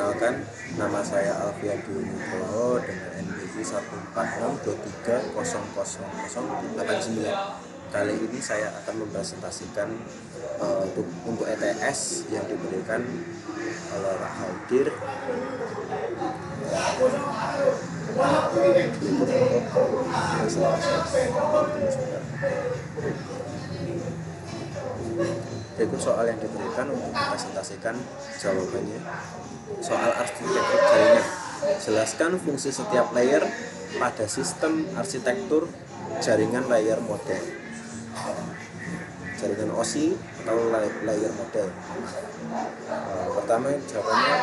Perkenalkan, nama saya Alfian Dwi Nugroho dengan NPI 14623000089. Kali ini saya akan mempresentasikan untuk ETS yang diberikan oleh Pak Haidir. Berikut soal yang diberikan untuk mempresentasikan jawabannya. Soal arsitektur jaringan. Jelaskan fungsi setiap layer pada sistem arsitektur jaringan layer model. Jaringan OSI atau layer model. Pertama jawabannya,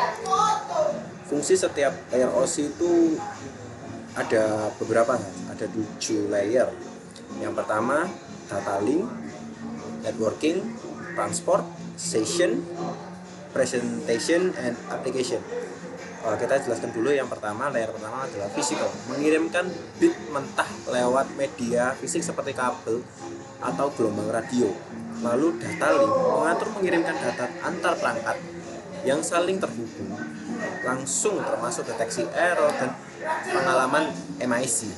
fungsi setiap layer OSI itu ada beberapa, ada 7 layer. Yang pertama data link, networking, transport, session, presentation, and application. Kita jelaskan dulu yang pertama. Layer pertama adalah physical, mengirimkan bit mentah lewat media fisik seperti kabel atau gelombang radio. Lalu data link mengatur mengirimkan data antar perangkat yang saling terhubung langsung, termasuk deteksi error dan pengalaman MIC.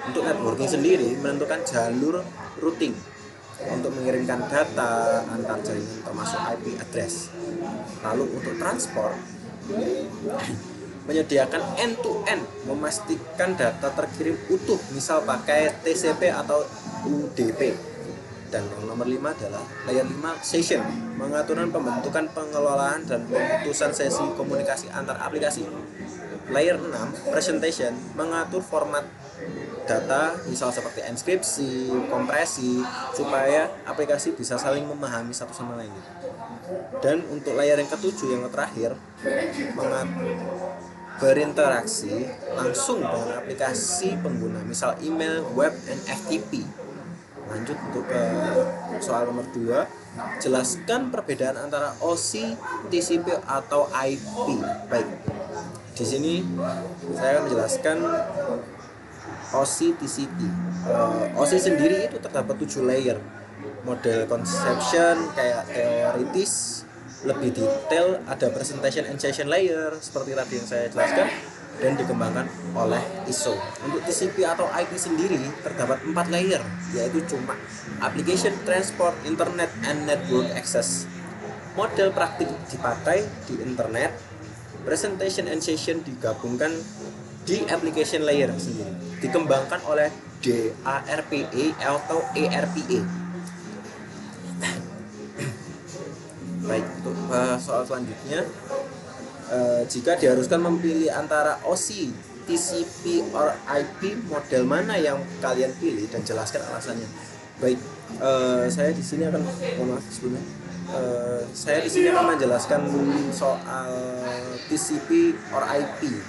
Untuk networking sendiri menentukan jalur routing untuk mengirimkan data antar jaringan termasuk IP address. Lalu untuk transport menyediakan end-to-end, memastikan data terkirim utuh, misal pakai TCP atau UDP. Dan yang nomor 5 adalah layer 5 session, mengaturkan pembentukan, pengelolaan, dan pemutusan sesi komunikasi antar aplikasi. Layer 6 presentation, mengatur format data, misal seperti enkripsi, kompresi, supaya aplikasi bisa saling memahami satu sama lain. Dan untuk layer yang ketujuh, yang terakhir, berinteraksi langsung dengan aplikasi pengguna, misal email, web, dan FTP. Lanjut untuk ke soal nomor 2. Jelaskan perbedaan antara OSI, TCP, atau IP. Baik, di sini saya akan menjelaskan OSI, TCP. OSI sendiri itu terdapat 7 layer. Model conception kayak teoritis, lebih detail ada presentation and session layer seperti tadi yang saya jelaskan, dan dikembangkan oleh ISO. Untuk TCP atau IP sendiri terdapat 4 layer, yaitu cuma application, transport, internet, and network access. Model praktik dipakai di internet, presentation and session digabungkan di application layer sendiri, dikembangkan oleh DARPA atau ERPA. Baik, untuk soal selanjutnya, jika diharuskan memilih antara OSI, TCP, or IP, model mana yang kalian pilih dan jelaskan alasannya. Baik, saya di sini akan saya di sini akan menjelaskan soal TCP or IP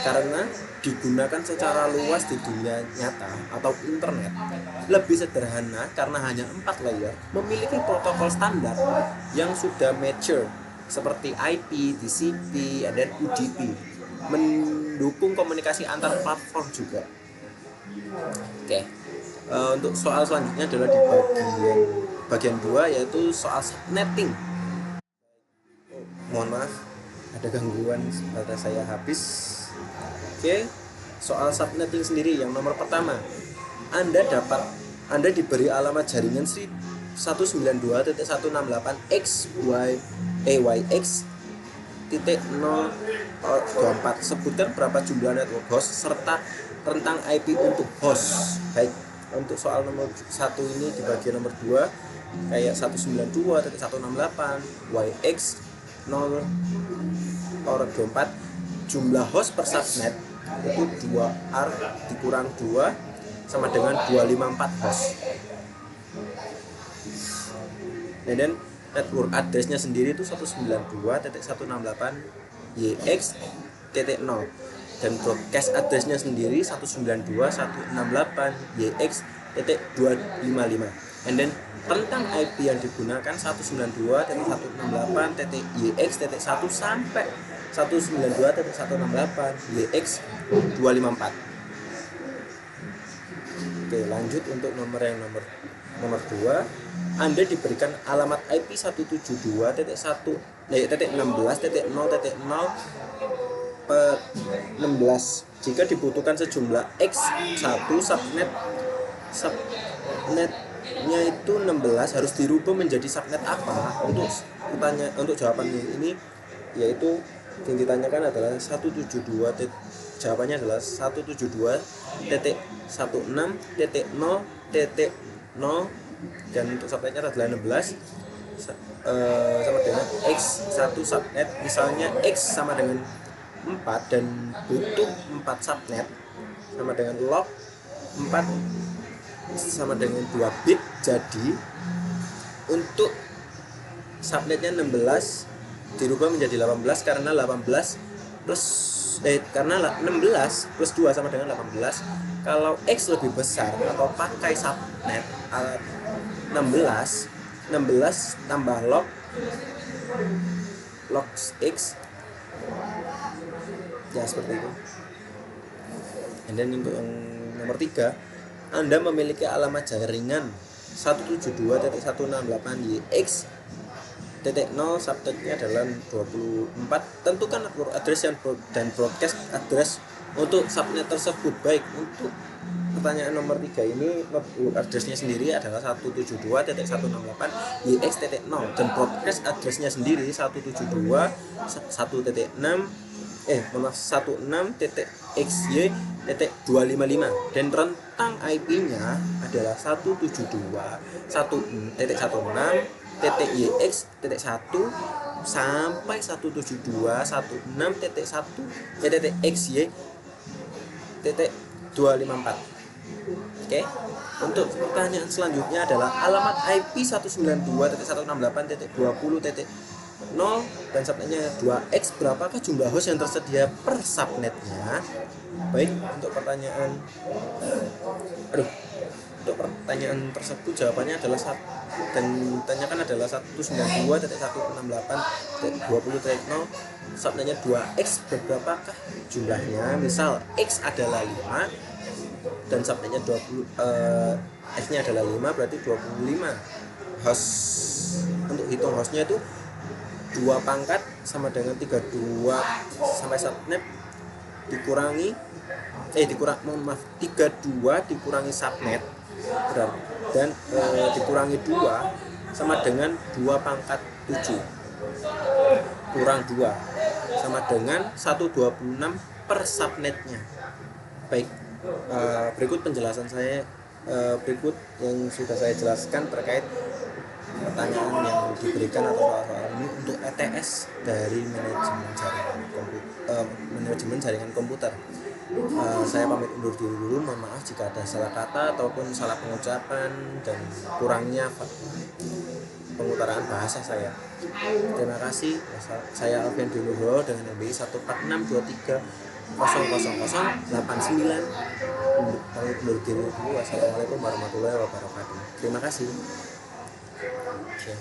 karena digunakan secara luas di dunia nyata atau internet. Lebih sederhana karena hanya 4 layer, memiliki protokol standar yang sudah mature seperti IP, TCP, dan UDP, mendukung komunikasi antar platform juga. Oke. Untuk soal selanjutnya adalah di bagian 2, yaitu soal subnetting. Mohon maaf, ada gangguan, baterai saya habis. Oke, soal subnetting sendiri yang nomor pertama, Anda diberi alamat jaringan 192.168x.AYX.024. Sebutkan berapa jumlah network host serta rentang IP untuk host. Baik, untuk soal nomor 1 ini di bagian nomor 2, kayak 192.168YX024, jumlah host per subnet itu 2R dikurang 2 sama dengan 254 host. Dan network address-nya sendiri itu 192.168YX.0, dan broadcast address-nya sendiri 192.168YX.255. And then rentang IP yang digunakan 192.168.YX.1 sampai 192.168YX254. Oke, lanjut untuk nomor 2. Anda diberikan alamat IP 172.168.1.1 titik 16 titik 0 titik 0 per 16 jika dibutuhkan sejumlah X1 subnetnya itu 16 harus dirubah menjadi subnet apa. Untuk jawabannya ini yaitu yang ditanyakan adalah 172 jawabannya adalah 172.16.0.0 dan untuk subnetnya adalah 16 sama dengan X1 subnet. Misalnya X sama dengan 4 dan butuh 4 subnet sama dengan log 4 sama dengan 2 bit. Jadi untuk subnetnya 16 dirubah menjadi 18 karena 16 plus 2 sama dengan 18. Kalau X lebih besar atau pakai subnet 16 tambah log X ya seperti itu. Dan untuk yang nomor 3, Anda memiliki alamat jaringan 172.168.yx.0 subnetnya adalah 24. Tentukan address dan broadcast address untuk subnet tersebut. Baik, untuk pertanyaan nomor 3 ini addressnya sendiri adalah 172.168.yx.0 dan broadcast addressnya sendiri 16.xy.255 dan rentang IP-nya adalah 172.1.16.yx.1 sampai 172.1.xy.254. Oke. Untuk pertanyaan selanjutnya adalah alamat IP 192.168.20.0 dan subnetnya 2x. Berapakah jumlah host yang tersedia per subnetnya? Baik, untuk pertanyaan tersebut jawabannya adalah dan ditanyakan adalah 192.168.20.0 subnetnya 2x. Berapakah jumlahnya? Misal x adalah 5 dan subnetnya 20 x nya adalah 5 berarti 25 host. Untuk hitung hostnya itu 2 pangkat sama dengan 32 sampai subnet dikurangi 32 dikurangi subnet dan dikurangi 2 sama dengan 2 pangkat 7 kurang 2 sama dengan 126 per subnetnya. Baik, berikut penjelasan saya berikut yang sudah saya jelaskan terkait pertanyaan yang diberikan atau soal-soal ini untuk ETS dari manajemen jaringan komputer. Saya pamit undur diri dulu, mohon maaf jika ada salah kata ataupun salah pengucapan dan kurangnya pengutaraan bahasa saya. Terima kasih. Saya Alfian Dinugroho dengan NBI 14623000089. Pamit undur diri dulu. Wassalamualaikum warahmatullahi wabarakatuh. Terima kasih. Okay.